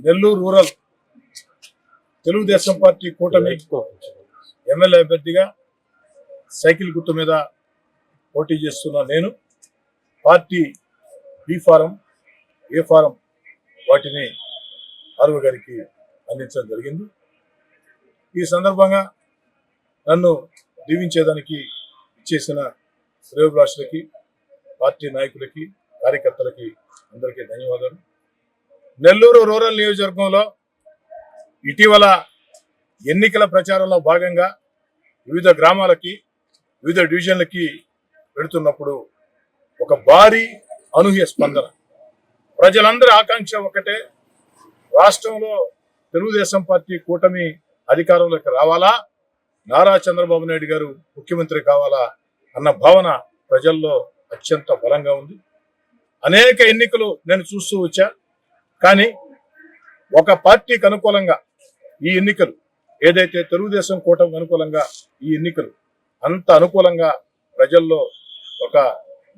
Nellore rural Telugu Desam party కూటమి MLA అభ్యర్థిగా cycle గుర్తు మీద పోటీ చేస్తున్న నేను party B form A form వాటిని ఆర్వ గారికి అందించడం జరిగింది. ఈ సందర్భంగా నన్ను దీవించేదానికి ఇచ్చేసిన శ్రేయోభిలాషులకి, పార్టీ నాయకులకి, కార్యకర్తలకి అందరికీ ధన్యవాదాలు. నెల్లూరు రూరల్ నియోజకవర్గంలో ఇటీవల ఎన్నికల ప్రచారంలో భాగంగా వివిధ గ్రామాలకి, వివిధ డివిజన్లకి వెళుతున్నప్పుడు ఒక భారీ అనూహ్య స్పందన. ప్రజలందరి ఆకాంక్ష ఒకటే, రాష్ట్రంలో తెలుగుదేశం పార్టీ కూటమి అధికారంలోకి రావాలా, నారా చంద్రబాబు నాయుడు గారు ముఖ్యమంత్రి కావాలా అన్న భావన ప్రజల్లో అత్యంత బలంగా ఉంది. అనేక ఎన్నికలు నేను చూస్తూ వచ్చా. కానీ ఒక పార్టీకి అనుకూలంగా ఈ ఎన్నికలు, ఏదైతే తెలుగుదేశం కూటమికి అనుకూలంగా ఈ ఎన్నికలు అంత అనుకూలంగా ప్రజల్లో ఒక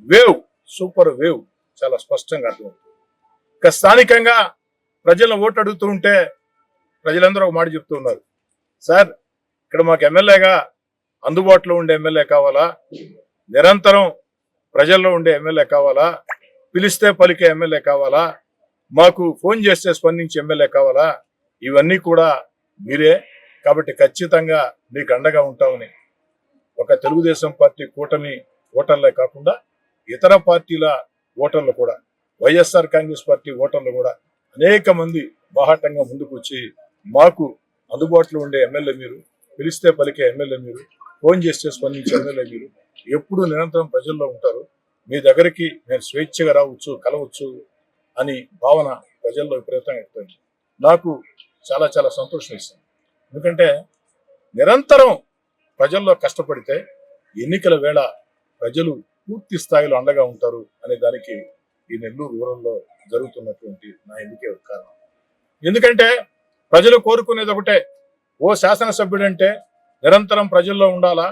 వేవ్, సూపర్ వేవ్ చాలా స్పష్టంగా అర్థమవుతుంది. ఇక స్థానికంగా ప్రజలను ఓటు అడుగుతూ ఉంటే ప్రజలందరూ ఒక మాట చెప్తూ ఉన్నారు, సార్ ఇక్కడ మాకు ఎమ్మెల్యేగా అందుబాటులో ఉండే ఎమ్మెల్యే కావాలా, నిరంతరం ప్రజల్లో ఉండే ఎమ్మెల్యే కావాలా, పిలిస్తే పలికే ఎమ్మెల్యే కావాలా, మాకు ఫోన్ చేస్తే స్పందించే ఎమ్మెల్యే కావాలా, ఇవన్నీ కూడా మీరే, కాబట్టి ఖచ్చితంగా మీకు అండగా ఉంటామని ఒక తెలుగుదేశం పార్టీ కూటమి ఓటర్లే కాకుండా ఇతర పార్టీల ఓటర్లు కూడా, వైఎస్ఆర్ కాంగ్రెస్ పార్టీ ఓటర్లు కూడా అనేక మంది బాహాటంగా ముందుకు వచ్చి మాకు అందుబాటులో ఉండే ఎమ్మెల్యే మీరు, పిలిస్తే పలికే ఎమ్మెల్యే మీరు, ఫోన్ చేస్తే స్పందించే ఎమ్మెల్యే మీరు, ఎప్పుడు నిరంతరం ప్రజల్లో ఉంటారు, మీ దగ్గరికి నేను స్వేచ్ఛగా రావచ్చు, కలవచ్చు అని భావన ప్రజల్లో విపరీతంగా ఎక్కువైంది. నాకు చాలా చాలా సంతోషం ఇస్తుంది. ఎందుకంటే నిరంతరం ప్రజల్లో కష్టపడితే ఎన్నికల వేళ ప్రజలు పూర్తి స్థాయిలో అండగా ఉంటారు అనే దానికి ఈ నెల్లూరు రూరల్లో జరుగుతున్నటువంటి నా ఎన్నికే ఒక కారణం. ఎందుకంటే ప్రజలు కోరుకునేది ఒకటే, ఓ శాసనసభ్యుడంటే నిరంతరం ప్రజల్లో ఉండాలా,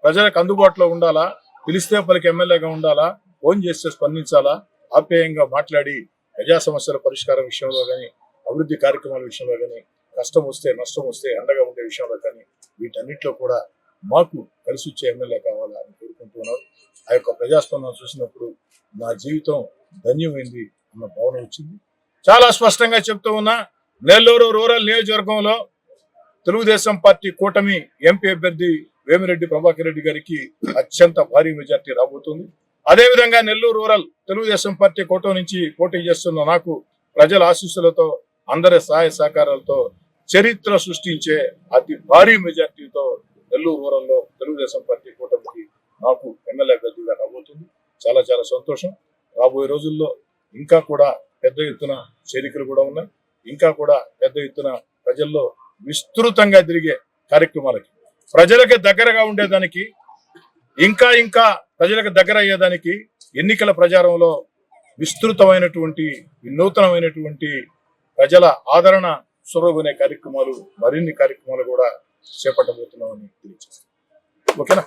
ప్రజలకు అందుబాటులో ఉండాలా, పిలిస్తే పలికి ఎమ్మెల్యేగా ఉండాలా, ఫోన్ చేస్తే స్పందించాలా, ఆప్యాయంగా మాట్లాడి ప్రజా సమస్యల పరిష్కారం విషయంలో కానీ, అభివృద్ధి కార్యక్రమాల విషయంలో కానీ, కష్టం వస్తే నష్టం వస్తే అండగా ఉండే విషయంలో కానీ, వీటన్నిటిలో కూడా మాకు కలిసి వచ్చే ఎమ్మెల్యే కావాలా అని కోరుకుంటున్నారు. ఆ యొక్క ప్రజాస్పందన చూసినప్పుడు నా జీవితం ధన్యమైంది అన్న భావన వచ్చింది. చాలా స్పష్టంగా చెప్తూ ఉన్నా, నెల్లూరు రూరల్ నియోజకవర్గంలో తెలుగుదేశం పార్టీ కూటమి ఎంపీ అభ్యర్థి వేమిరెడ్డి ప్రభాకర్ రెడ్డి గారికి అత్యంత భారీ మెజార్టీ రాబోతుంది. అదేవిధంగా నెల్లూరు రూరల్ తెలుగుదేశం పార్టీ కూటమి నుంచి పోటీ చేస్తున్న నాకు ప్రజల ఆశీస్సులతో, అందరి సహాయ సహకారాలతో చరిత్ర సృష్టించే అతి భారీ మెజార్టీతో నెల్లూరు రూరల్లో తెలుగుదేశం పార్టీ కూటమికి నాకు ఎమ్మెల్యే అభ్యర్థిగా రాబోతుంది. చాలా చాలా సంతోషం. రాబోయే రోజుల్లో ఇంకా కూడా పెద్ద ఎత్తున చేరికలు కూడా ఉన్నాయి. ఇంకా కూడా పెద్ద ఎత్తున ప్రజల్లో విస్తృతంగా తిరిగే కార్యక్రమాలకి, ప్రజలకి దగ్గరగా ఉండేదానికి, ఇంకా ఇంకా ప్రజలకు దగ్గర అయ్యేదానికి ఎన్నికల ప్రచారంలో విస్తృతమైనటువంటి వినూతనమైనటువంటి ప్రజల ఆదరణ సొరగొనే కార్యక్రమాలు, మరిన్ని కార్యక్రమాలు కూడా చేపట్టబోతున్నామని తెలియజేస్తాం. ఓకేనా?